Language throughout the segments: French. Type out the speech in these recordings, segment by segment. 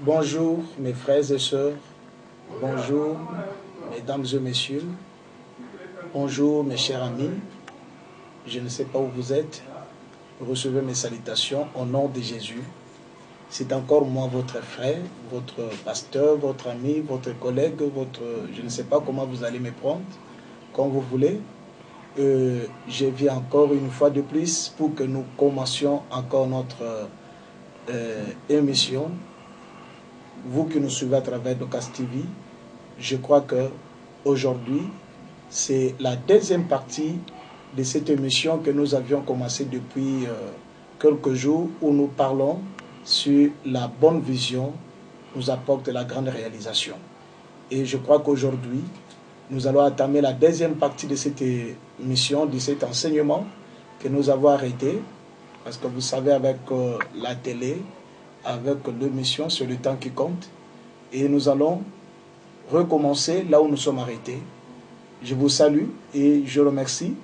Bonjour mes frères et sœurs, bonjour mesdames et messieurs, bonjour mes chers amis, je ne sais pas où vous êtes, recevez mes salutations au nom de Jésus. C'est encore moi votre frère, votre pasteur, votre ami, votre collègue, je ne sais pas comment vous allez me prendre, comme vous voulez. Je viens encore une fois de plus pour que nous commencions encore notre émission. Vous qui nous suivez à travers Docas TV, je crois que aujourd'hui, c'est la deuxième partie de cette émission que nous avions commencé depuis quelques jours où nous parlons sur la bonne vision nous apporte la grande réalisation. Et je crois qu'aujourd'hui, nous allons entamer la deuxième partie de cette émission, de cet enseignement que nous avons arrêté. Parce que vous savez, avec la télé, avec l'émission, c'est le temps qui compte. Et nous allons recommencer là où nous sommes arrêtés. Je vous salue et je remercie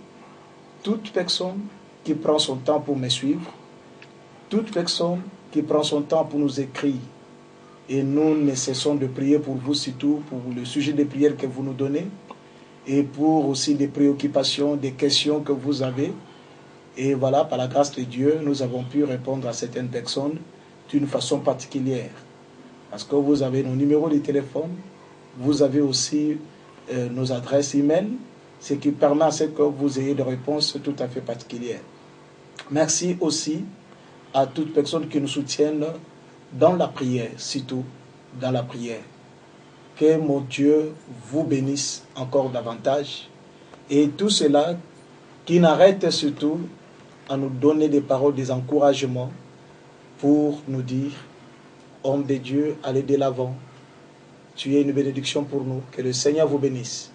toute personne qui prend son temps pour me suivre, toute personne qui prend son temps pour nous écrire. Et nous ne cessons de prier pour vous, surtout pour le sujet des prières que vous nous donnez, et pour aussi des préoccupations, des questions que vous avez. Et voilà, par la grâce de Dieu, nous avons pu répondre à certaines personnes d'une façon particulière. Parce que vous avez nos numéros de téléphone, vous avez aussi nos adresses e-mail, ce qui permet à ce que vous ayez des réponses tout à fait particulières. Merci aussi à toutes personnes qui nous soutiennent dans la prière, surtout dans la prière. Que mon Dieu vous bénisse encore davantage. Et tout cela qui n'arrête surtout à nous donner des paroles, des encouragements pour nous dire, homme de Dieu, allez de l'avant. Tu es une bénédiction pour nous. Que le Seigneur vous bénisse.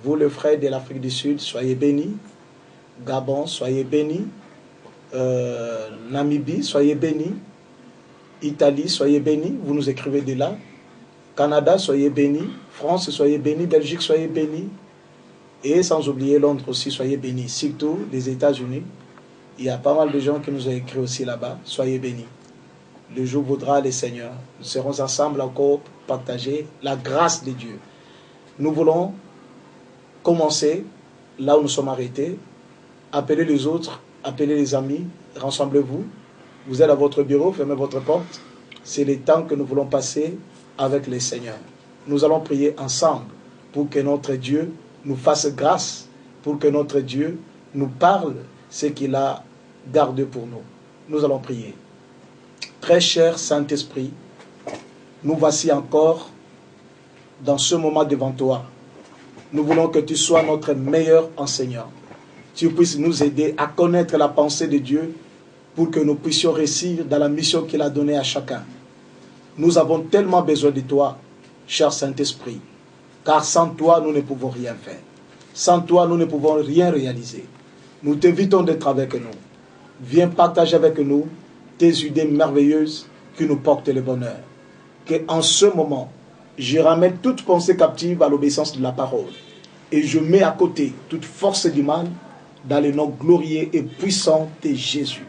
Vous, le frère de l'Afrique du Sud, soyez bénis. Gabon, soyez bénis. Namibie, soyez bénis. Italie, soyez bénis. Vous nous écrivez de là. Canada, soyez bénis. France, soyez bénis. Belgique, soyez bénis. Et sans oublier Londres aussi, soyez bénis. Surtout les États-Unis. Il y a pas mal de gens qui nous ont écrit aussi là-bas. Soyez bénis. Le jour voudra le Seigneur. Nous serons ensemble encore pour partager la grâce de Dieu. Nous voulons commencer là où nous sommes arrêtés. Appelez les autres, appelez les amis, rassemblez-vous. Vous êtes à votre bureau, fermez votre porte. C'est le temps que nous voulons passer avec le Seigneur. Nous allons prier ensemble pour que notre Dieu nous fasse grâce, pour que notre Dieu nous parle ce qu'il a gardé pour nous. Nous allons prier. Très cher Saint-Esprit, nous voici encore dans ce moment devant toi. Nous voulons que tu sois notre meilleur enseignant. Tu puisses nous aider à connaître la pensée de Dieu pour que nous puissions réussir dans la mission qu'il a donnée à chacun. Nous avons tellement besoin de toi, cher Saint-Esprit, car sans toi, nous ne pouvons rien faire. Sans toi, nous ne pouvons rien réaliser. Nous t'invitons d'être avec nous. Viens partager avec nous tes idées merveilleuses qui nous portent le bonheur. Qu'en ce moment, je ramène toute pensée captive à l'obéissance de la parole. Et je mets à côté toute force du mal dans le nom glorieux et puissant de Jésus.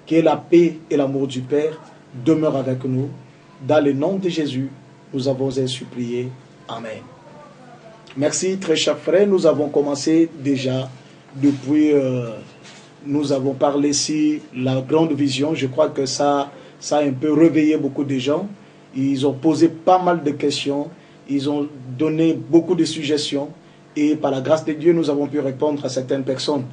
Que la paix et l'amour du Père demeurent avec nous. Dans le nom de Jésus, nous avons ainsi prié. Amen. Merci, très chers frères. Nous avons commencé déjà depuis... nous avons parlé ici la grande vision. Je crois que ça a un peu réveillé beaucoup de gens. Ils ont posé pas mal de questions. Ils ont donné beaucoup de suggestions. Et par la grâce de Dieu, nous avons pu répondre à certaines personnes.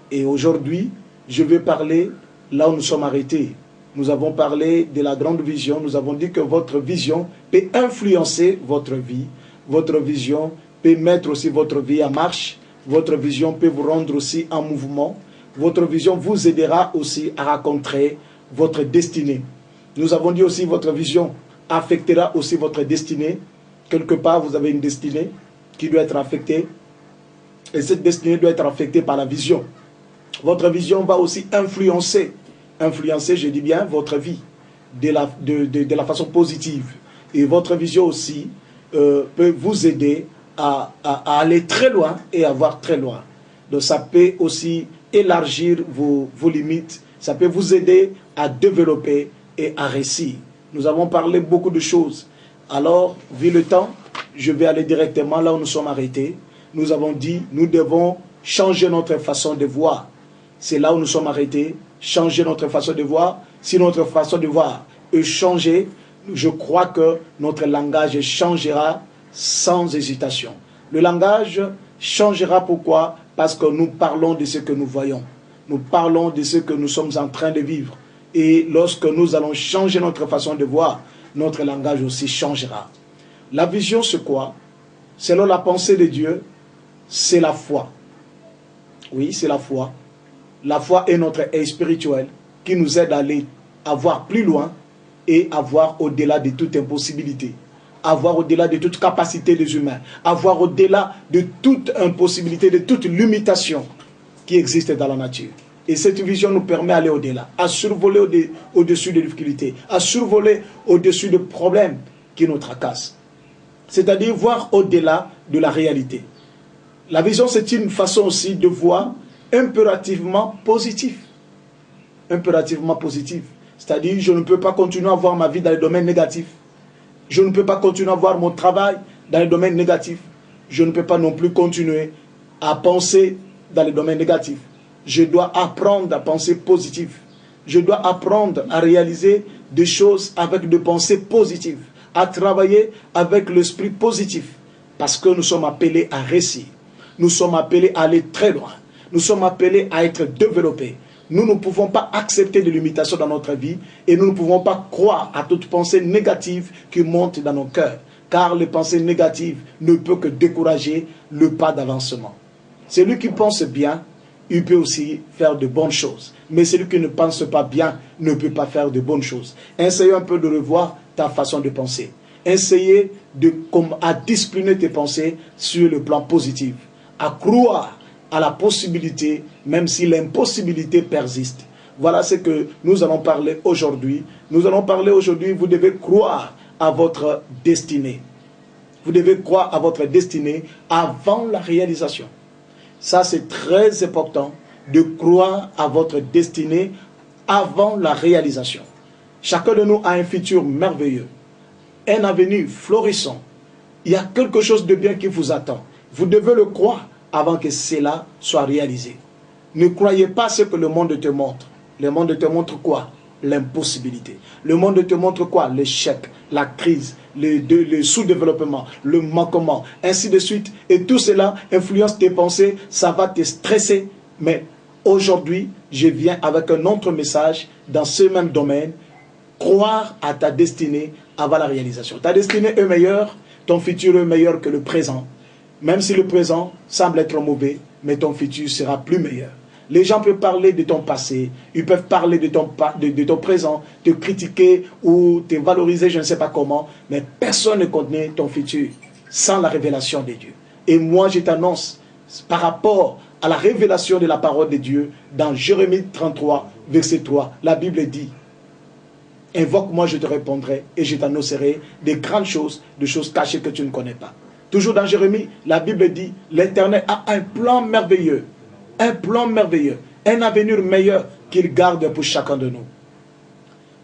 Et aujourd'hui, je vais parler là où nous sommes arrêtés. Nous avons parlé de la grande vision. Nous avons dit que votre vision peut influencer votre vie. Votre vision peut mettre aussi votre vie en marche. Votre vision peut vous rendre aussi en mouvement. Votre vision vous aidera aussi à rencontrer votre destinée. Nous avons dit aussi votre vision affectera aussi votre destinée. Quelque part, vous avez une destinée qui doit être affectée. Et cette destinée doit être affectée par la vision. Votre vision va aussi influencer, je dis bien, votre vie de la façon positive. Et votre vision aussi peut vous aider à aller très loin et à voir très loin. Donc ça peut aussi élargir vos limites. Ça peut vous aider à développer et à réussir. Nous avons parlé beaucoup de choses. Alors, vu le temps, je vais aller directement là où nous sommes arrêtés. Nous avons dit, nous devons changer notre façon de voir. C'est là où nous sommes arrêtés. Changer notre façon de voir. Si notre façon de voir est changée, je crois que notre langage changera sans hésitation. Le langage changera pourquoi? Parce que nous parlons de ce que nous voyons. Nous parlons de ce que nous sommes en train de vivre. Et lorsque nous allons changer notre façon de voir, notre langage aussi changera. La vision, c'est quoi? Selon la pensée de Dieu, c'est la foi. Oui, c'est la foi. La foi est notre œil spirituel qui nous aide à aller à voir plus loin et à voir au-delà de toute impossibilité, à voir au-delà de toute capacité des humains, à voir au-delà de toute impossibilité, de toute limitation qui existe dans la nature. Et cette vision nous permet d'aller au-delà, à survoler au-dessus des difficultés, à survoler au-dessus des problèmes qui nous tracassent. C'est-à-dire voir au-delà de la réalité. La vision, c'est une façon aussi de voir impérativement positif. Impérativement positif. C'est-à-dire, je ne peux pas continuer à voir ma vie dans les domaines négatifs. Je ne peux pas continuer à voir mon travail dans les domaines négatifs. Je ne peux pas non plus continuer à penser dans les domaines négatifs. Je dois apprendre à penser positif. Je dois apprendre à réaliser des choses avec des pensées positives, à travailler avec l'esprit positif, parce que nous sommes appelés à réussir. Nous sommes appelés à aller très loin. Nous sommes appelés à être développés. Nous ne pouvons pas accepter des limitations dans notre vie et nous ne pouvons pas croire à toute pensée négative qui monte dans nos cœurs, car les pensées négatives ne peuvent que décourager le pas d'avancement. Celui qui pense bien, il peut aussi faire de bonnes choses. Mais celui qui ne pense pas bien ne peut pas faire de bonnes choses. Essayez un peu de revoir ta façon de penser. Essayez à discipliner tes pensées sur le plan positif. À croire à la possibilité, même si l'impossibilité persiste. Voilà ce que nous allons parler aujourd'hui. Nous allons parler aujourd'hui, vous devez croire à votre destinée. Vous devez croire à votre destinée avant la réalisation. Ça, c'est très important de croire à votre destinée avant la réalisation. Chacun de nous a un futur merveilleux, un avenir florissant. Il y a quelque chose de bien qui vous attend. Vous devez le croire avant que cela soit réalisé. Ne croyez pas ce que le monde te montre. Le monde te montre quoi? L'impossibilité. Le monde te montre quoi? L'échec, la crise, le sous-développement, le manquement, ainsi de suite. Et tout cela influence tes pensées, ça va te stresser. Mais aujourd'hui, je viens avec un autre message dans ce même domaine. Croire à ta destinée avant la réalisation. Ta destinée est meilleure, ton futur est meilleur que le présent. Même si le présent semble être mauvais, mais ton futur sera plus meilleur. Les gens peuvent parler de ton passé, ils peuvent parler de ton présent, te critiquer ou te valoriser, je ne sais pas comment, mais personne ne connaît ton futur sans la révélation de Dieu. Et moi, je t'annonce, par rapport à la révélation de la parole de Dieu, dans Jérémie 33, verset 3, la Bible dit, « Invoque-moi, je te répondrai, et je t'annoncerai des grandes choses, des choses cachées que tu ne connais pas. » Toujours dans Jérémie, la Bible dit, l'Éternel a un plan merveilleux, un avenir meilleur qu'il garde pour chacun de nous.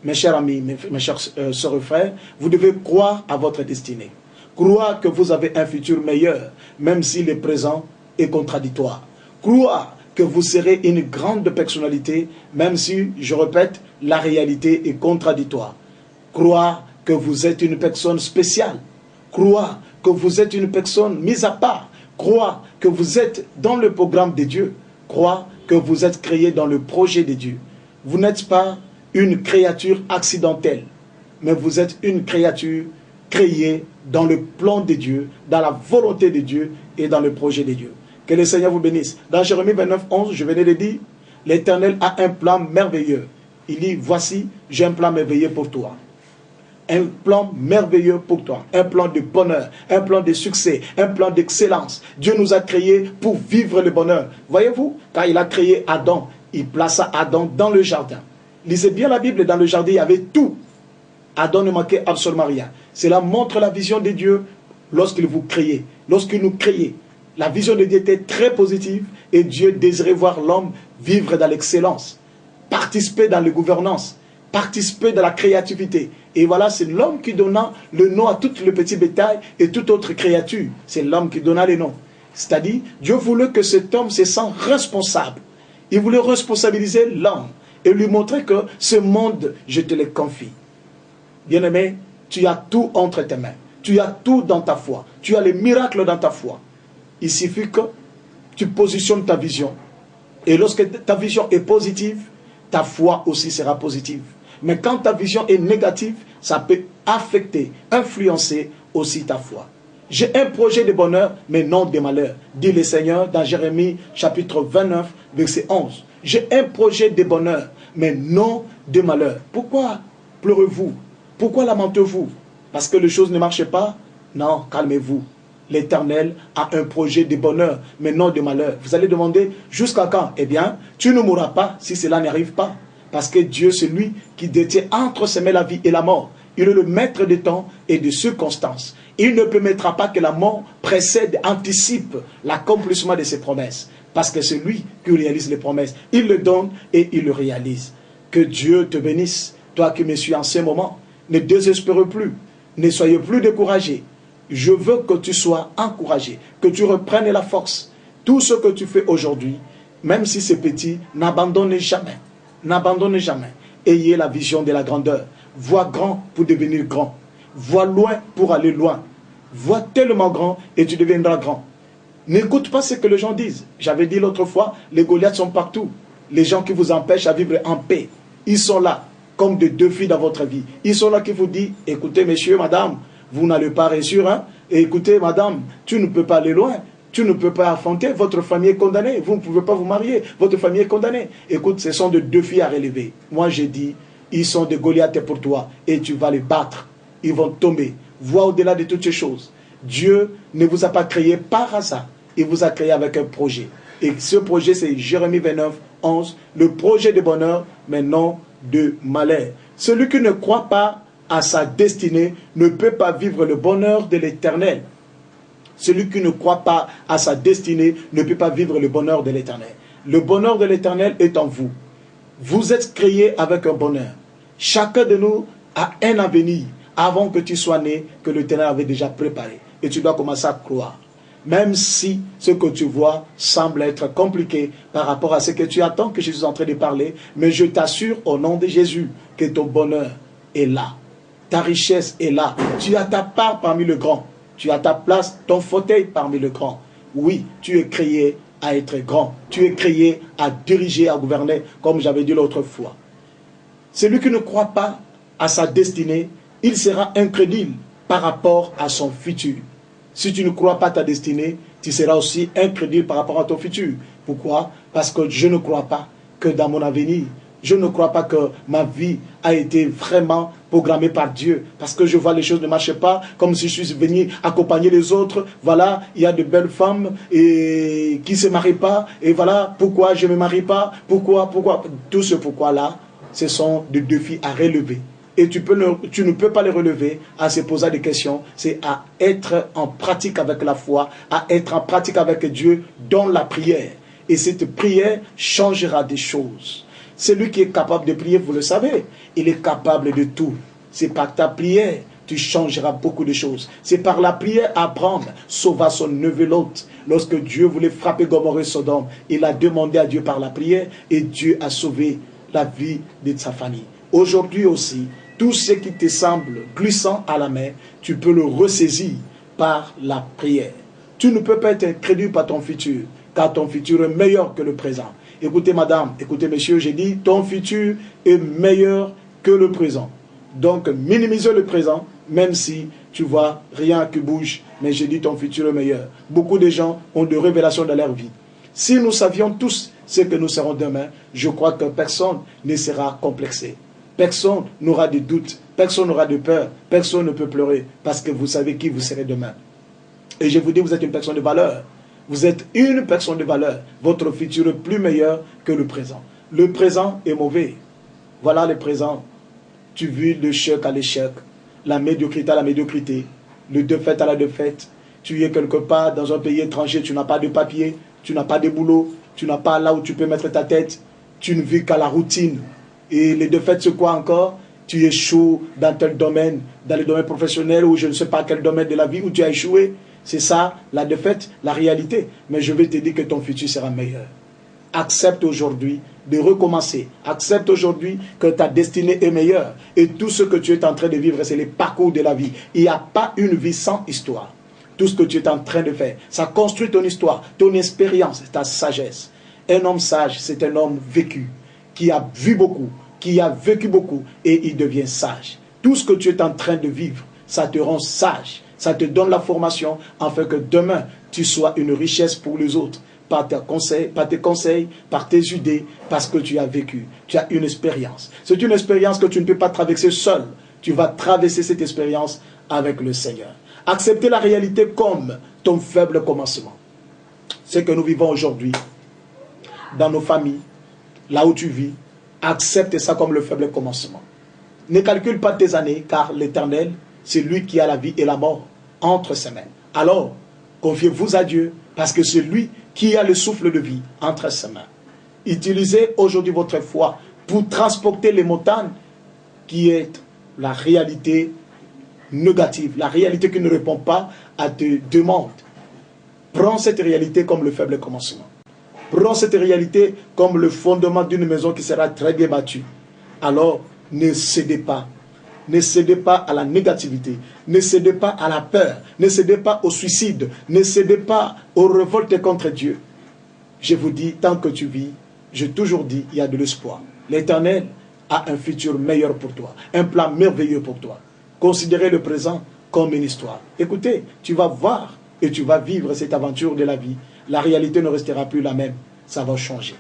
Mes chers amis, mes chers sœurs et frères, vous devez croire à votre destinée. Croire que vous avez un futur meilleur, même si le présent est contradictoire. Croire que vous serez une grande personnalité, même si, je répète, la réalité est contradictoire. Croire que vous êtes une personne spéciale. Croire que vous êtes une personne mise à part. Croire que vous êtes dans le programme de Dieu. Croire que vous êtes créé dans le projet de Dieu. Vous n'êtes pas une créature accidentelle, mais vous êtes une créature créée dans le plan de Dieu, dans la volonté de Dieu et dans le projet de Dieu. Que le Seigneur vous bénisse. Dans Jérémie 29, 11, je venais de dire, l'Éternel a un plan merveilleux. Il dit, voici, j'ai un plan merveilleux pour toi. Un plan merveilleux pour toi, un plan de bonheur, un plan de succès, un plan d'excellence. Dieu nous a créés pour vivre le bonheur. Voyez-vous, quand il a créé Adam, il plaça Adam dans le jardin. Lisez bien la Bible, dans le jardin, il y avait tout. Adam ne manquait absolument rien. Cela montre la vision de Dieu lorsqu'il vous créait, lorsqu'il nous créait. La vision de Dieu était très positive et Dieu désirait voir l'homme vivre dans l'excellence, participer dans la gouvernance. participer de la créativité. Et voilà, c'est l'homme qui donna le nom à tout le petit bétail et toute autre créature. C'est l'homme qui donna les noms. C'est-à-dire, Dieu voulait que cet homme se sente responsable. Il voulait responsabiliser l'homme et lui montrer que ce monde, je te le confie. Bien-aimé, tu as tout entre tes mains. Tu as tout dans ta foi. Tu as les miracles dans ta foi. Il suffit que tu positionnes ta vision. Et lorsque ta vision est positive, ta foi aussi sera positive. Mais quand ta vision est négative, ça peut affecter, influencer aussi ta foi. J'ai un projet de bonheur, mais non de malheur, dit le Seigneur dans Jérémie chapitre 29, verset 11. J'ai un projet de bonheur, mais non de malheur. Pourquoi pleurez-vous? Pourquoi lamentez-vous? Parce que les choses ne marchent pas? Non, calmez-vous. L'Éternel a un projet de bonheur, mais non de malheur. Vous allez demander, jusqu'à quand? Eh bien, tu ne mourras pas si cela n'arrive pas. Parce que Dieu, c'est lui qui détient entre ses mains la vie et la mort. Il est le maître des temps et des circonstances. Il ne permettra pas que la mort précède, anticipe l'accomplissement de ses promesses. Parce que c'est lui qui réalise les promesses. Il le donne et il le réalise. Que Dieu te bénisse. Toi qui me suis en ce moment, ne désespère plus. Ne soyez plus découragé. Je veux que tu sois encouragé, que tu reprennes la force. Tout ce que tu fais aujourd'hui, même si c'est petit, n'abandonne jamais. N'abandonnez jamais. Ayez la vision de la grandeur. Vois grand pour devenir grand. Vois loin pour aller loin. Vois tellement grand et tu deviendras grand. N'écoute pas ce que les gens disent. J'avais dit l'autre fois, les Goliaths sont partout. Les gens qui vous empêchent à vivre en paix, ils sont là, comme des défis dans votre vie. Ils sont là qui vous disent, écoutez messieurs, madame, vous n'allez pas réussir, hein? Et écoutez madame, tu ne peux pas aller loin. Tu ne peux pas affronter, votre famille est condamnée. Vous ne pouvez pas vous marier, votre famille est condamnée. Écoute, ce sont des défis à relever. Moi, j'ai dit, ils sont des Goliaths pour toi et tu vas les battre. Ils vont tomber. Vois au-delà de toutes ces choses. Dieu ne vous a pas créé par hasard. Il vous a créé avec un projet. Et ce projet, c'est Jérémie 29, 11. Le projet de bonheur, mais non de malheur. Celui qui ne croit pas à sa destinée ne peut pas vivre le bonheur de l'Éternel. Celui qui ne croit pas à sa destinée ne peut pas vivre le bonheur de l'Éternel. Le bonheur de l'Éternel est en vous. Vous êtes créés avec un bonheur. Chacun de nous a un avenir avant que tu sois né, que l'Éternel avait déjà préparé. Et tu dois commencer à croire. Même si ce que tu vois semble être compliqué par rapport à ce que tu attends que je suis en train de parler, mais je t'assure au nom de Jésus que ton bonheur est là. Ta richesse est là. Tu as ta part parmi les grands. Tu as ta place, ton fauteuil parmi les grands. Oui, tu es créé à être grand. Tu es créé à diriger, à gouverner, comme j'avais dit l'autre fois. Celui qui ne croit pas à sa destinée, il sera incrédule par rapport à son futur. Si tu ne crois pas à ta destinée, tu seras aussi incrédule par rapport à ton futur. Pourquoi? Parce que je ne crois pas que dans mon avenir, je ne crois pas que ma vie a été vraiment programmée par Dieu. Parce que je vois les choses ne marchent pas, comme si je suis venu accompagner les autres. Voilà, il y a de belles femmes et qui ne se marient pas. Et voilà, pourquoi je ne me marie pas? Pourquoi? Tout ce pourquoi-là, ce sont des défis à relever. Et tu ne peux pas les relever en se posant des questions. C'est à être en pratique avec la foi, à être en pratique avec Dieu dans la prière. Et cette prière changera des choses. Celui qui est capable de prier, vous le savez, il est capable de tout. C'est par ta prière, tu changeras beaucoup de choses. C'est par la prière, Abraham sauva son neveu Lot. Lorsque Dieu voulait frapper Gomorrhe et Sodome, il a demandé à Dieu par la prière et Dieu a sauvé la vie de sa famille. Aujourd'hui aussi, tout ce qui te semble glissant à la main, tu peux le ressaisir par la prière. Tu ne peux pas être incrédule par ton futur, car ton futur est meilleur que le présent. Écoutez madame, écoutez messieurs, j'ai dit ton futur est meilleur que le présent. Donc minimisez le présent, même si tu vois rien qui bouge, mais j'ai dit ton futur est meilleur. Beaucoup de gens ont des révélations dans leur vie. Si nous savions tous ce que nous serons demain, je crois que personne ne sera complexé. Personne n'aura de doutes, personne n'aura de peur, personne ne peut pleurer, parce que vous savez qui vous serez demain. Et je vous dis, vous êtes une personne de valeur. Vous êtes une personne de valeur. Votre futur est plus meilleur que le présent. Le présent est mauvais. Voilà le présent. Tu vis l'échec à l'échec, la médiocrité à la médiocrité, le défaite à la défaite. Tu es quelque part dans un pays étranger, tu n'as pas de papier, tu n'as pas de boulot, tu n'as pas là où tu peux mettre ta tête. Tu ne vis qu'à la routine. Et les défaites, c'est quoi encore? Tu échoues dans tel domaine, dans le domaine professionnel ou je ne sais pas quel domaine de la vie où tu as échoué. C'est ça, la défaite, la réalité. Mais je vais te dire que ton futur sera meilleur. Accepte aujourd'hui de recommencer. Accepte aujourd'hui que ta destinée est meilleure. Et tout ce que tu es en train de vivre, c'est les parcours de la vie. Il n'y a pas une vie sans histoire. Tout ce que tu es en train de faire, ça construit ton histoire, ton expérience, ta sagesse. Un homme sage, c'est un homme vécu, qui a vu beaucoup, qui a vécu beaucoup, et il devient sage. Tout ce que tu es en train de vivre, ça te rend sage. Ça te donne la formation afin que demain, tu sois une richesse pour les autres. Par tes conseils, par tes idées, parce que tu as vécu. Tu as une expérience. C'est une expérience que tu ne peux pas traverser seul. Tu vas traverser cette expérience avec le Seigneur. Accepter la réalité comme ton faible commencement. Ce que nous vivons aujourd'hui, dans nos familles, là où tu vis, accepte ça comme le faible commencement. Ne calcule pas tes années, car l'Éternel, c'est lui qui a la vie et la mort entre ses mains. Alors, confiez-vous à Dieu, parce que c'est lui qui a le souffle de vie entre ses mains. Utilisez aujourd'hui votre foi pour transporter les montagnes qui est la réalité négative, la réalité qui ne répond pas à tes demandes. Prends cette réalité comme le faible commencement. Prends cette réalité comme le fondement d'une maison qui sera très bien bâtie. Alors, ne cédez pas. Ne cédez pas à la négativité. Ne cédez pas à la peur. Ne cédez pas au suicide. Ne cédez pas aux révoltes contre Dieu. Je vous dis, tant que tu vis, j'ai toujours dit, il y a de l'espoir. L'Éternel a un futur meilleur pour toi. Un plan merveilleux pour toi. Considérez le présent comme une histoire. Écoutez, tu vas voir et tu vas vivre cette aventure de la vie. La réalité ne restera plus la même. Ça va changer.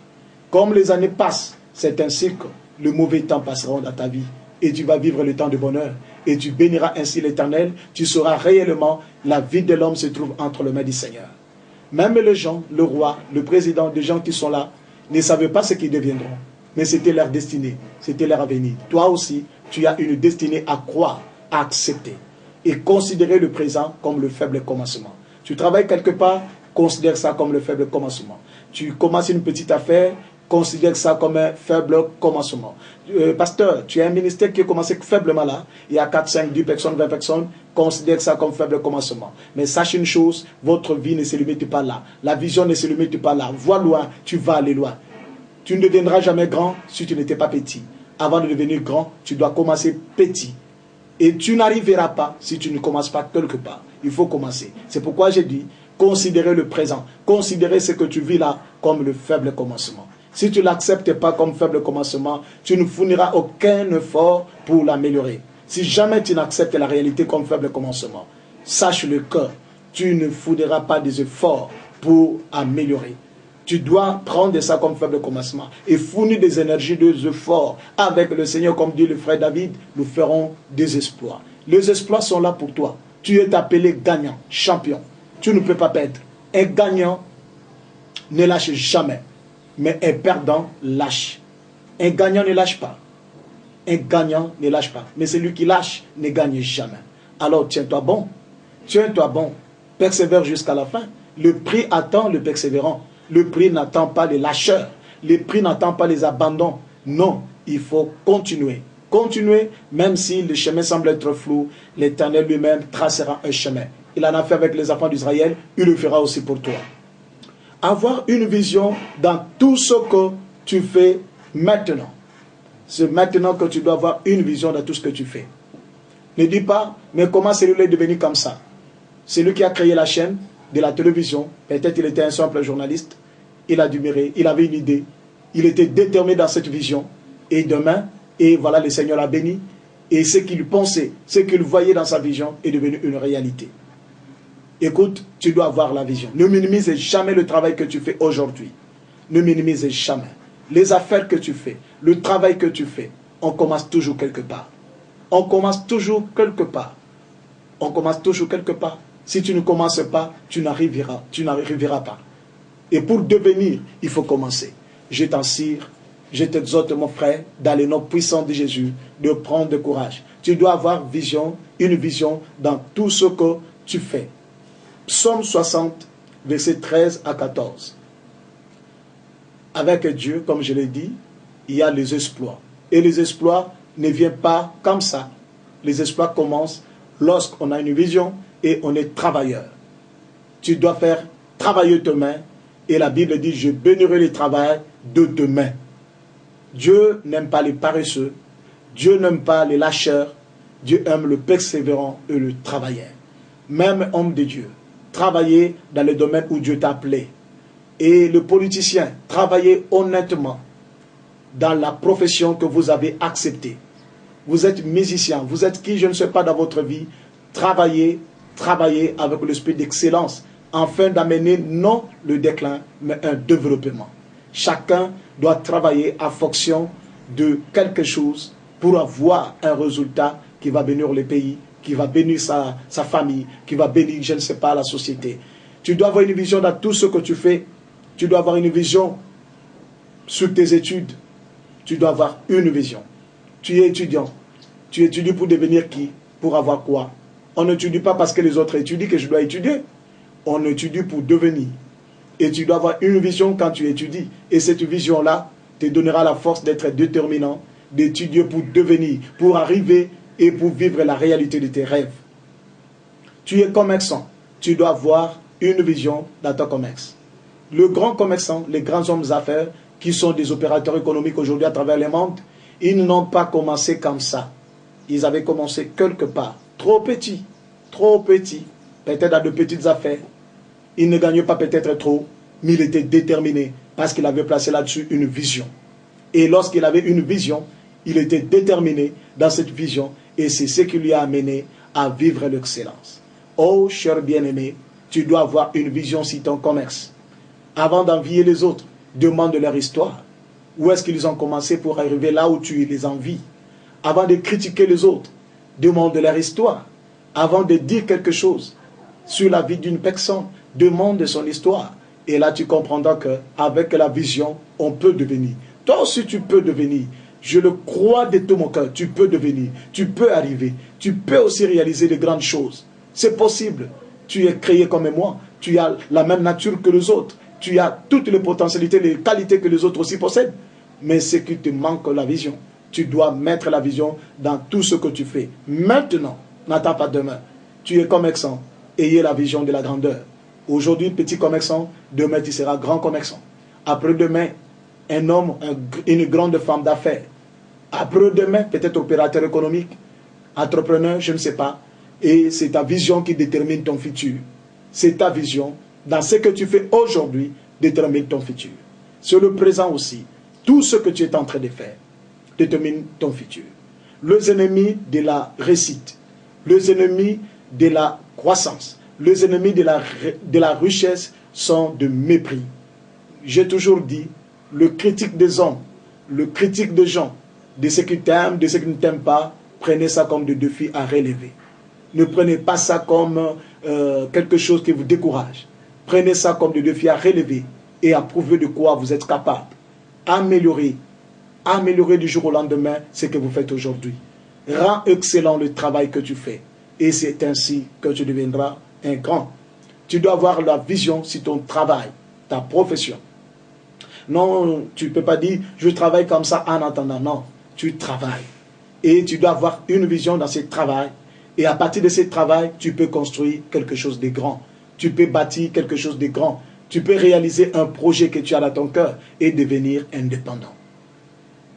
Comme les années passent, c'est ainsi que le mauvais temps passera dans ta vie. Et tu vas vivre le temps de bonheur. Et tu béniras ainsi l'Éternel. Tu sauras réellement la vie de l'homme se trouve entre les mains du Seigneur. Même les gens, le roi, le président, les gens qui sont là, ne savaient pas ce qu'ils deviendront. Mais c'était leur destinée. C'était leur avenir. Toi aussi, tu as une destinée à croire, à accepter. Et considérer le présent comme le faible commencement. Tu travailles quelque part, considère ça comme le faible commencement. Tu commences une petite affaire, considère ça comme un faible commencement. Pasteur, tu as un ministère qui a commencé faiblement là. Il y a 4, 5, 10 personnes, 20 personnes. Considère ça comme faible commencement. Mais sache une chose, votre vie ne se limite pas là. La vision ne se limite pas là. Vois loin, tu vas aller loin. Tu ne deviendras jamais grand si tu n'étais pas petit. Avant de devenir grand, tu dois commencer petit. Et tu n'arriveras pas si tu ne commences pas quelque part. Il faut commencer. C'est pourquoi j'ai dit, considérez le présent. Considérez ce que tu vis là comme le faible commencement. Si tu ne l'acceptes pas comme faible commencement, tu ne fourniras aucun effort pour l'améliorer. Si jamais tu n'acceptes la réalité comme faible commencement, sache-le que tu ne fourniras pas des efforts pour améliorer. Tu dois prendre ça comme faible commencement et fournir des énergies, des efforts. Avec le Seigneur, comme dit le frère David, nous ferons des exploits. Les exploits sont là pour toi. Tu es appelé gagnant, champion. Tu ne peux pas perdre. Un gagnant ne lâche jamais. Mais un perdant lâche. Un gagnant ne lâche pas. Un gagnant ne lâche pas. Mais celui qui lâche ne gagne jamais. Alors tiens-toi bon. Tiens-toi bon. Persévère jusqu'à la fin. Le prix attend le persévérant. Le prix n'attend pas les lâcheurs. Le prix n'attend pas les abandons. Non, il faut continuer. Continuer, même si le chemin semble être flou, l'Éternel lui-même tracera un chemin. Il en a fait avec les enfants d'Israël, il le fera aussi pour toi. Avoir une vision dans tout ce que tu fais maintenant. C'est maintenant que tu dois avoir une vision dans tout ce que tu fais. Ne dis pas, mais comment celui-là est devenu comme ça? C'est lui qui a créé la chaîne de la télévision. Peut-être il était un simple journaliste. Il a admiré, il avait une idée. Il était déterminé dans cette vision. Et demain, et voilà, le Seigneur l'a béni. Et ce qu'il pensait, ce qu'il voyait dans sa vision est devenu une réalité. Écoute, tu dois avoir la vision. Ne minimise jamais le travail que tu fais aujourd'hui. Ne minimise jamais. Les affaires que tu fais, le travail que tu fais, on commence toujours quelque part. On commence toujours quelque part. On commence toujours quelque part. Si tu ne commences pas, tu n'arriveras pas. Et pour devenir, il faut commencer. Je t'en cire, je t'exhorte mon frère, dans le nom puissant de Jésus, de prendre courage. Tu dois avoir une vision dans tout ce que tu fais. Psaume 60, versets 13 à 14. Avec Dieu, comme je l'ai dit, il y a les exploits. Et les exploits ne viennent pas comme ça. Les exploits commencent lorsqu'on a une vision et on est travailleur. Tu dois faire travailler tes mains. Et la Bible dit, je bénirai le travail de tes mains. Dieu n'aime pas les paresseux. Dieu n'aime pas les lâcheurs. Dieu aime le persévérant et le travailleur. Même homme de Dieu, travailler dans le domaine où Dieu t'a appelé. Et le politicien, travailler honnêtement dans la profession que vous avez acceptée. Vous êtes musicien, vous êtes qui, je ne sais pas, dans votre vie. Travaillez avec l'esprit d'excellence, afin d'amener non le déclin, mais un développement. Chacun doit travailler en fonction de quelque chose pour avoir un résultat qui va bénir le pays, qui va bénir sa famille, qui va bénir, je ne sais pas, la société. Tu dois avoir une vision dans tout ce que tu fais. Tu dois avoir une vision sur tes études. Tu dois avoir une vision. Tu es étudiant. Tu étudies pour devenir qui? Pour avoir quoi? On n'étudie pas parce que les autres étudient que je dois étudier. On étudie pour devenir. Et tu dois avoir une vision quand tu étudies. Et cette vision-là te donnera la force d'être déterminant, d'étudier pour devenir, pour arriver et pour vivre la réalité de tes rêves. Tu es commerçant. Tu dois avoir une vision dans ton commerce. Le grand commerçant, les grands hommes d'affaires qui sont des opérateurs économiques aujourd'hui à travers le monde, ils n'ont pas commencé comme ça. Ils avaient commencé quelque part, trop petit, peut-être dans de petites affaires. Il ne gagnait pas peut-être trop, mais il était déterminé parce qu'il avait placé là-dessus une vision. Et lorsqu'il avait une vision, il était déterminé dans cette vision et c'est ce qui lui a amené à vivre l'excellence. Oh, cher bien-aimé, tu dois avoir une vision sur ton commerce. Avant d'envier les autres, demande leur histoire. Où est-ce qu'ils ont commencé pour arriver là où tu les envies? Avant de critiquer les autres, demande leur histoire. Avant de dire quelque chose sur la vie d'une personne, demande son histoire. Et là, tu comprendras qu'avec la vision, on peut devenir. Toi aussi, tu peux devenir. Je le crois de tout mon cœur. Tu peux devenir. Tu peux arriver. Tu peux aussi réaliser de grandes choses. C'est possible. Tu es créé comme moi. Tu as la même nature que les autres. Tu as toutes les potentialités, les qualités que les autres aussi possèdent. Mais ce qui te manque, la vision. Tu dois mettre la vision dans tout ce que tu fais. Maintenant, n'attends pas demain. Tu es commerçant. Ayez la vision de la grandeur. Aujourd'hui, petit commerçant. Demain, tu seras grand commerçant. Après-demain, un homme, une grande femme d'affaires. Après-demain, peut-être opérateur économique, entrepreneur, je ne sais pas. Et c'est ta vision qui détermine ton futur. C'est ta vision. Dans ce que tu fais aujourd'hui, détermine ton futur. Sur le présent aussi, tout ce que tu es en train de faire détermine ton futur. Les ennemis de la réussite, les ennemis de la croissance, les ennemis de la richesse sont de mépris. J'ai toujours dit, le critique des hommes, le critique des gens, de ceux qui t'aiment, de ceux qui ne t'aiment pas, prenez ça comme des défis à relever. Ne prenez pas ça comme quelque chose qui vous décourage. Prenez ça comme des défis à relever et à prouver de quoi vous êtes capable. Améliorer du jour au lendemain ce que vous faites aujourd'hui. Rends excellent le travail que tu fais. Et c'est ainsi que tu deviendras un grand. Tu dois avoir la vision sur ton travail, ta profession. Non, tu ne peux pas dire, je travaille comme ça en attendant. Non, tu travailles. Et tu dois avoir une vision dans ce travail. Et à partir de ce travail, tu peux construire quelque chose de grand. Tu peux bâtir quelque chose de grand. Tu peux réaliser un projet que tu as dans ton cœur et devenir indépendant.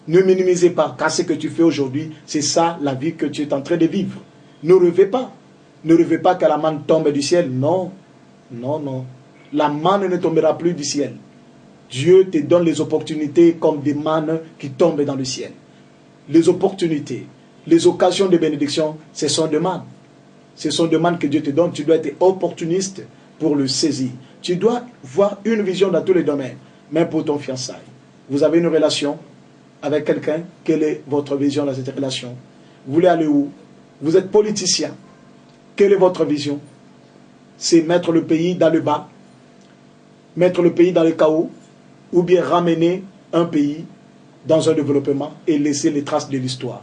Ne minimisez pas, car ce que tu fais aujourd'hui, c'est ça la vie que tu es en train de vivre. Ne rêvez pas. Ne rêvez pas que la manne tombe du ciel. Non, non, non. La manne ne tombera plus du ciel. Dieu te donne les opportunités comme des mannes qui tombent dans le ciel. Les opportunités, les occasions de bénédiction, ce sont des mannes. Ce sont des mannes que Dieu te donne. Tu dois être opportuniste pour le saisir. Tu dois voir une vision dans tous les domaines. Même pour ton fiançailles. Vous avez une relation avec quelqu'un. Quelle est votre vision dans cette relation? Vous voulez aller où? Vous êtes politicien. Quelle est votre vision? C'est mettre le pays dans le bas, mettre le pays dans le chaos, ou bien ramener un pays dans un développement et laisser les traces de l'histoire.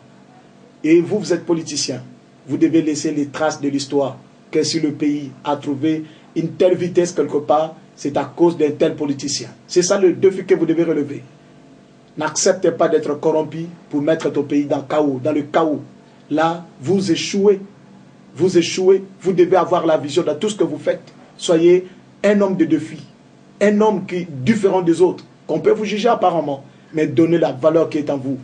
Et vous, vous êtes politicien. Vous devez laisser les traces de l'histoire. Que si le pays a trouvé une telle vitesse quelque part, c'est à cause d'un tel politicien. C'est ça le défi que vous devez relever. N'acceptez pas d'être corrompu pour mettre ton pays dans le chaos. Dans le chaos. Là, vous échouez. Vous échouez. Vous devez avoir la vision dans tout ce que vous faites. Soyez un homme de défi. Un homme qui est différent des autres. Qu'on peut vous juger apparemment. Mais donnez la valeur qui est en vous.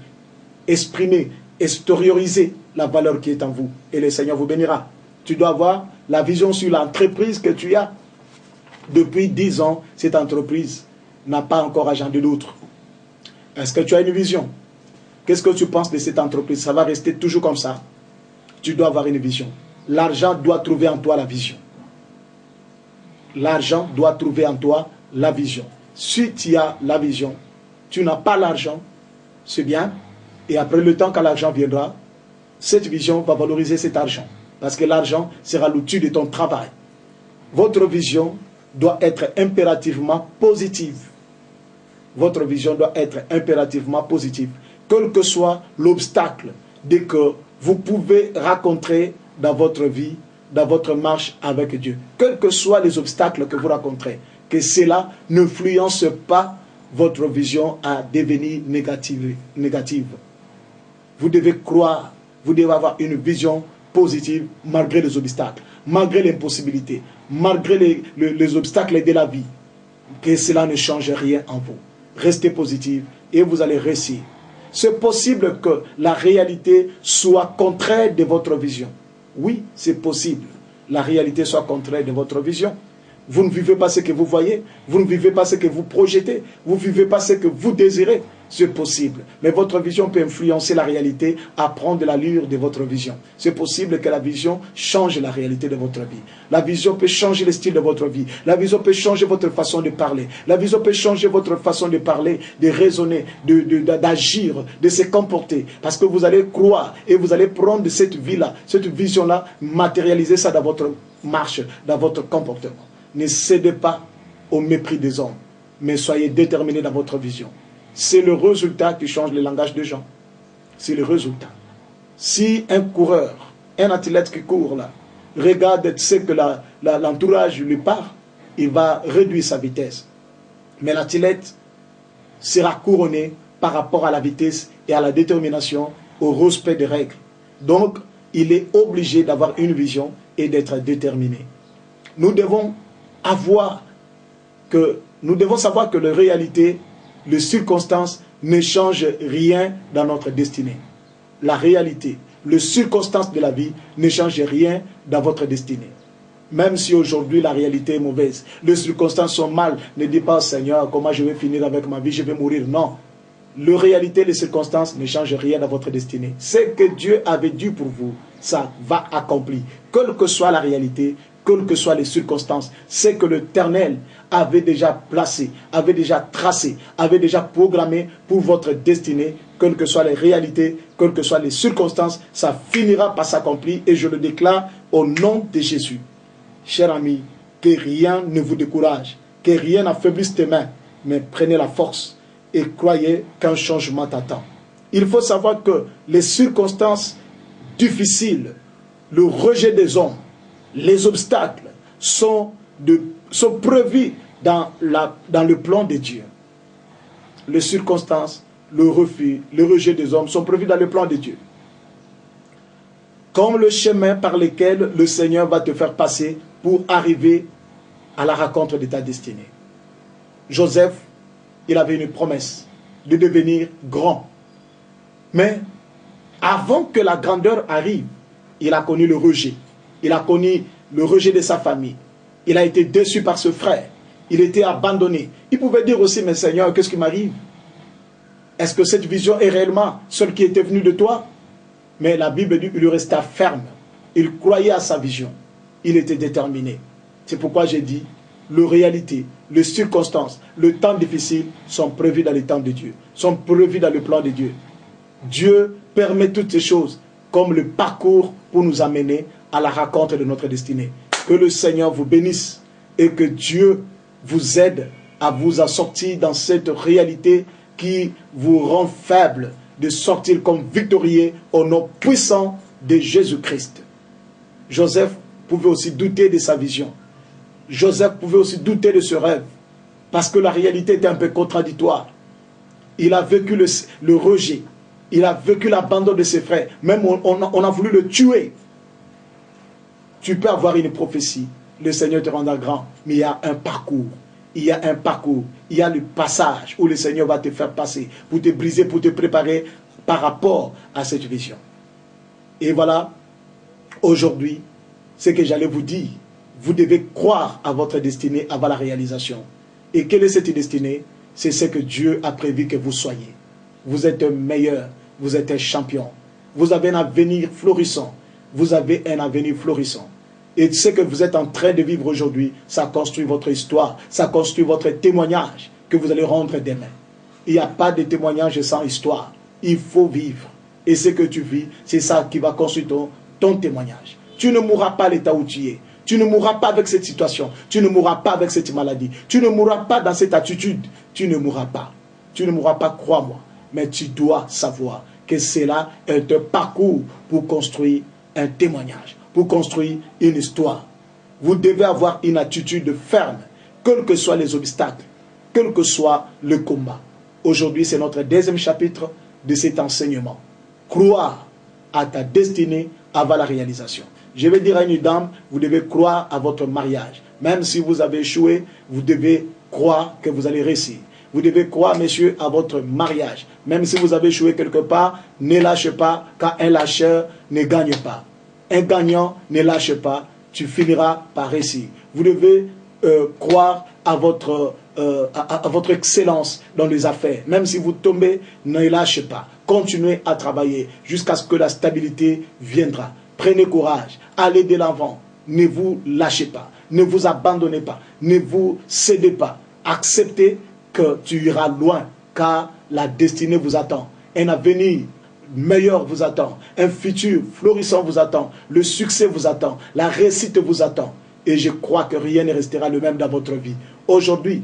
Exprimez, extériorisez la valeur qui est en vous. Et le Seigneur vous bénira. Tu dois avoir la vision sur l'entreprise que tu as. Depuis 10 ans, cette entreprise n'a pas encore agendé d'autres. Est-ce que tu as une vision? Qu'est-ce que tu penses de cette entreprise? Ça va rester toujours comme ça? Tu dois avoir une vision. L'argent doit trouver en toi la vision. L'argent doit trouver en toi la vision. Si tu as la vision, tu n'as pas l'argent, c'est bien. Et après le temps quand l'argent viendra, cette vision va valoriser cet argent. Parce que l'argent sera l'outil de ton travail. Votre vision doit être impérativement positive. Votre vision doit être impérativement positive. Quel que soit l'obstacle dès que vous pouvez rencontrer dans votre vie, dans votre marche avec Dieu. Quels que soient les obstacles que vous rencontrez, que cela n'influence pas votre vision à devenir négative. Vous devez croire, vous devez avoir une vision positive malgré les obstacles, malgré l'impossibilité, malgré les obstacles de la vie. Que cela ne change rien en vous. Restez positif et vous allez réussir. C'est possible que la réalité soit contraire de votre vision. Oui, c'est possible. La réalité soit contraire de votre vision. Vous ne vivez pas ce que vous voyez. Vous ne vivez pas ce que vous projetez. Vous ne vivez pas ce que vous désirez. C'est possible. Mais votre vision peut influencer la réalité à prendre l'allure de votre vision. C'est possible que la vision change la réalité de votre vie. La vision peut changer le style de votre vie. La vision peut changer votre façon de parler. La vision peut changer votre façon de parler, de raisonner, d'agir, de se comporter. Parce que vous allez croire et vous allez prendre cette vie-là, cette vision-là, matérialiser ça dans votre marche, dans votre comportement. Ne cédez pas au mépris des hommes, mais soyez déterminés dans votre vision. C'est le résultat qui change le langage des gens. C'est le résultat. Si un coureur, un athlète qui court là, regarde ce que l'entourage lui parle, il va réduire sa vitesse. Mais l'athlète sera couronné par rapport à la vitesse et à la détermination, au respect des règles. Donc, il est obligé d'avoir une vision et d'être déterminé. Nous devons savoir que la réalité, les circonstances ne changent rien dans notre destinée. La réalité, les circonstances de la vie ne changent rien dans votre destinée. Même si aujourd'hui la réalité est mauvaise, les circonstances sont mal, ne dis pas Seigneur, comment je vais finir avec ma vie, je vais mourir. Non. La réalité, les circonstances ne changent rien dans votre destinée. Ce que Dieu avait dit pour vous, ça va accomplir. Quelle que soit la réalité, quelles que soient les circonstances, c'est que l'Éternel avait déjà placé, avait déjà tracé, avait déjà programmé pour votre destinée, quelles que soient les réalités, quelles que soient les circonstances, ça finira par s'accomplir et je le déclare au nom de Jésus. Cher ami, que rien ne vous décourage, que rien n'affaiblisse tes mains, mais prenez la force et croyez qu'un changement t'attend. Il faut savoir que les circonstances difficiles, le rejet des hommes, les obstacles sont prévus dans le plan de Dieu. Les circonstances, le refus, le rejet des hommes sont prévus dans le plan de Dieu. Comme le chemin par lequel le Seigneur va te faire passer pour arriver à la rencontre de ta destinée. Joseph, il avait une promesse de devenir grand. Mais avant que la grandeur arrive, il a connu le rejet. Il a connu le rejet de sa famille. Il a été déçu par ce frère. Il était abandonné. Il pouvait dire aussi, mais Seigneur, qu'est-ce qui m'arrive? Est-ce que cette vision est réellement celle qui était venue de toi? Mais la Bible dit qu'il resta ferme. Il croyait à sa vision. Il était déterminé. C'est pourquoi j'ai dit, les réalités, les circonstances, le temps difficile sont prévus dans le temps de Dieu. Sont prévus dans le plan de Dieu. Dieu permet toutes ces choses comme le parcours pour nous amener à la rencontre de notre destinée. Que le Seigneur vous bénisse et que Dieu vous aide à vous en sortir dans cette réalité qui vous rend faible, de sortir comme victorieux au nom puissant de Jésus-Christ. Joseph pouvait aussi douter de sa vision. Joseph pouvait aussi douter de ce rêve parce que la réalité était un peu contradictoire. Il a vécu le rejet. Il a vécu l'abandon de ses frères. Même on a voulu le tuer. Tu peux avoir une prophétie. Le Seigneur te rendra grand. Mais il y a un parcours. Il y a un parcours. Il y a le passage où le Seigneur va te faire passer. Pour te briser, pour te préparer par rapport à cette vision. Et voilà, aujourd'hui, ce que j'allais vous dire. Vous devez croire à votre destinée avant la réalisation. Et quelle est cette destinée? C'est ce que Dieu a prévu que vous soyez. Vous êtes un meilleur, vous êtes un champion. Vous avez un avenir florissant. Vous avez un avenir florissant. Et ce que vous êtes en train de vivre aujourd'hui, ça construit votre histoire, ça construit votre témoignage que vous allez rendre demain. Il n'y a pas de témoignage sans histoire. Il faut vivre. Et ce que tu vis, c'est ça qui va construire ton témoignage. Tu ne mourras pas à l'état où tu es. Tu ne mourras pas avec cette situation. Tu ne mourras pas avec cette maladie. Tu ne mourras pas dans cette attitude. Tu ne mourras pas. Tu ne mourras pas, crois-moi. Mais tu dois savoir que c'est là un parcours pour construire un témoignage, pour construire une histoire. Vous devez avoir une attitude ferme, quels que soient les obstacles, quel que soit le combat. Aujourd'hui, c'est notre deuxième chapitre de cet enseignement. Croire à ta destinée avant la réalisation. Je vais dire à une dame, vous devez croire à votre mariage. Même si vous avez échoué, vous devez croire que vous allez réussir. Vous devez croire, messieurs, à votre mariage. Même si vous avez échoué quelque part, ne lâchez pas, car un lâcheur ne gagne pas. Un gagnant ne lâche pas, tu finiras par réussir. Vous devez croire à votre excellence dans les affaires. Même si vous tombez, ne lâchez pas. Continuez à travailler jusqu'à ce que la stabilité viendra. Prenez courage, allez de l'avant, ne vous lâchez pas, ne vous abandonnez pas, ne vous cédez pas. Acceptez que tu iras loin, car la destinée vous attend. Un avenir meilleur vous attend, un futur florissant vous attend, le succès vous attend, la réussite vous attend. Et je crois que rien ne restera le même dans votre vie. Aujourd'hui,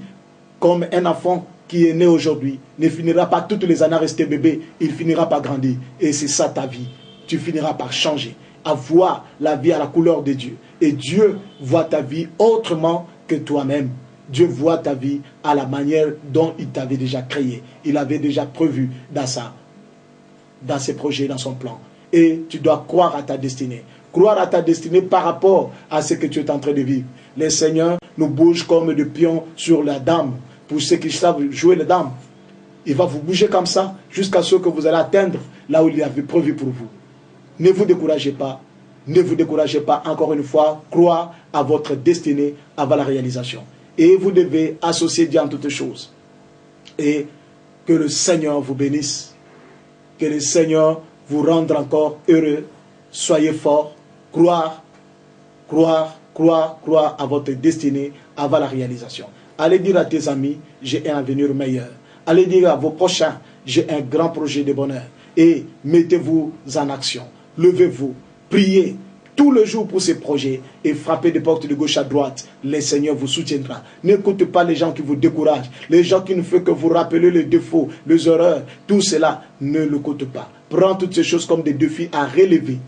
comme un enfant qui est né aujourd'hui, ne finira pas toutes les années à rester bébé, il finira par grandir. Et c'est ça ta vie. Tu finiras par changer, à voir la vie à la couleur de Dieu. Et Dieu voit ta vie autrement que toi-même. Dieu voit ta vie à la manière dont il t'avait déjà créé. Il avait déjà prévu dans ses projets, dans son plan. Et tu dois croire à ta destinée. Croire à ta destinée par rapport à ce que tu es en train de vivre. Les seigneurs nous bougent comme des pions sur la dame. Pour ceux qui savent jouer les dames, il va vous bouger comme ça jusqu'à ce que vous allez atteindre là où il avait prévu pour vous. Ne vous découragez pas. Ne vous découragez pas. Encore une fois, croire à votre destinée avant la réalisation. Et vous devez associer Dieu en toutes choses. Et que le Seigneur vous bénisse. Que le Seigneur vous rende encore heureux. Soyez forts. Croire à votre destinée avant la réalisation. Allez dire à tes amis, j'ai un avenir meilleur. Allez dire à vos prochains, j'ai un grand projet de bonheur. Et mettez-vous en action. Levez-vous, priez tout le jour pour ces projets et frappez des portes de gauche à droite. Le Seigneur vous soutiendra. N'écoutez pas les gens qui vous découragent, les gens qui ne font que vous rappeler les défauts, les erreurs. Tout cela, ne l'écoute pas. Prends toutes ces choses comme des défis à relever.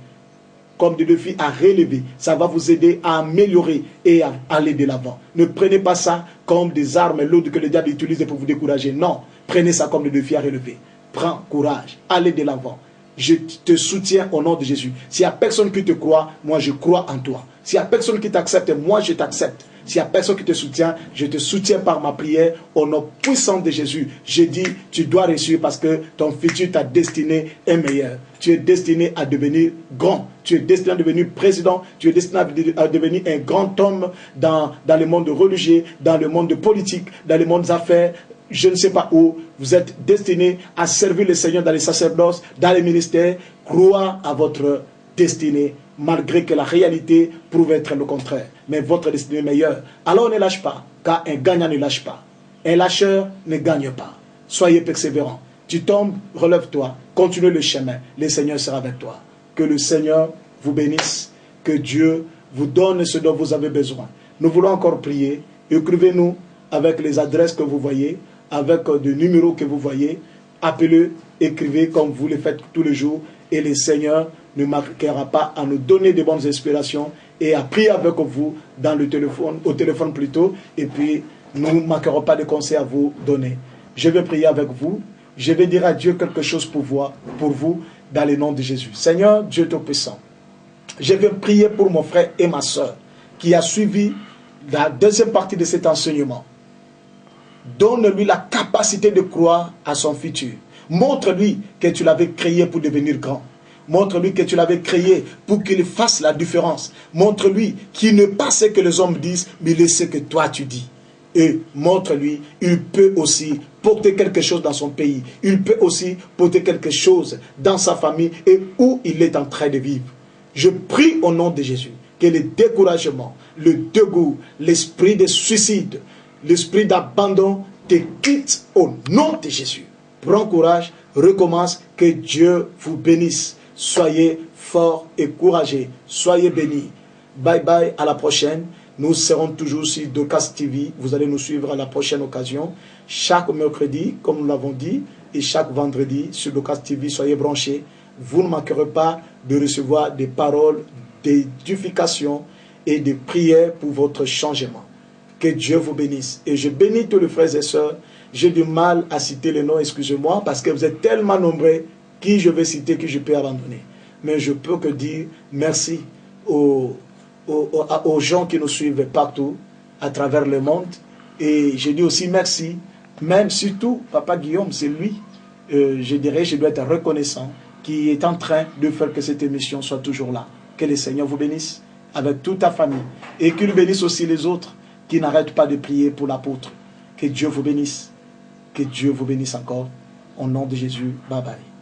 Comme des défis à relever. Ça va vous aider à améliorer et à aller de l'avant. Ne prenez pas ça comme des armes lourdes que le diable utilise pour vous décourager. Non, prenez ça comme des défis à relever. Prends courage, allez de l'avant. Je te soutiens au nom de Jésus. S'il n'y a personne qui te croit, moi je crois en toi. S'il n'y a personne qui t'accepte, moi je t'accepte. S'il n'y a personne qui te soutient, je te soutiens par ma prière au nom puissant de Jésus. Je dis, tu dois réussir parce que ton futur, ta destinée est meilleure. Tu es destiné à devenir grand. Tu es destiné à devenir président. Tu es destiné à devenir un grand homme dans le monde religieux, dans le monde politique, dans le monde des affaires. Je ne sais pas où. Vous êtes destiné à servir le Seigneur dans les sacerdoces, dans les ministères. Croire à votre destinée, malgré que la réalité prouve être le contraire. Mais votre destinée est meilleure. Alors ne lâche pas, car un gagnant ne lâche pas. Un lâcheur ne gagne pas. Soyez persévérants. Tu tombes, relève-toi, continue le chemin. Le Seigneur sera avec toi. Que le Seigneur vous bénisse, que Dieu vous donne ce dont vous avez besoin. Nous voulons encore prier. Écrivez-nous avec les adresses que vous voyez, avec des numéros que vous voyez. Appelez, écrivez comme vous le faites tous les jours. Et le Seigneur ne manquera pas à nous donner de bonnes inspirations et à prier avec vous dans le téléphone, au téléphone plutôt. Et puis, nous ne manquerons pas de conseils à vous donner. Je vais prier avec vous. je vais dire à Dieu quelque chose pour vous, dans le nom de Jésus. Seigneur, Dieu Tout-Puissant, je vais prier pour mon frère et ma soeur qui a suivi la deuxième partie de cet enseignement. Donne-lui la capacité de croire à son futur. Montre-lui que tu l'avais créé pour devenir grand. Montre-lui que tu l'avais créé pour qu'il fasse la différence. Montre-lui qu'il n'est pas ce que les hommes disent, mais il est ce que toi tu dis. Et montre-lui, il peut aussi porter quelque chose dans son pays. Il peut aussi porter quelque chose dans sa famille et où il est en train de vivre. Je prie au nom de Jésus que le découragement, le dégoût, l'esprit de suicide, l'esprit d'abandon te quitte au nom de Jésus. Prends courage, recommence, que Dieu vous bénisse. Soyez forts et courageux. Soyez bénis. Bye bye, à la prochaine. Nous serons toujours sur Docas TV. Vous allez nous suivre à la prochaine occasion. Chaque mercredi, comme nous l'avons dit, et chaque vendredi sur Docas TV, soyez branchés. Vous ne manquerez pas de recevoir des paroles d'édification et de prières pour votre changement. Que Dieu vous bénisse. Et je bénis tous les frères et sœurs. J'ai du mal à citer les noms, excusez-moi, parce que vous êtes tellement nombreux qui je vais citer, que je peux abandonner. Mais je peux que dire merci aux gens qui nous suivent partout, à travers le monde. Et je dis aussi merci, même surtout, Papa Guillaume, c'est lui, je dirais, je dois être reconnaissant, qui est en train de faire que cette émission soit toujours là. Que le Seigneur vous bénisse avec toute ta famille. Et qu'il bénisse aussi les autres qui n'arrêtent pas de prier pour l'apôtre. Que Dieu vous bénisse. Que Dieu vous bénisse encore. Au nom de Jésus. Bye bye.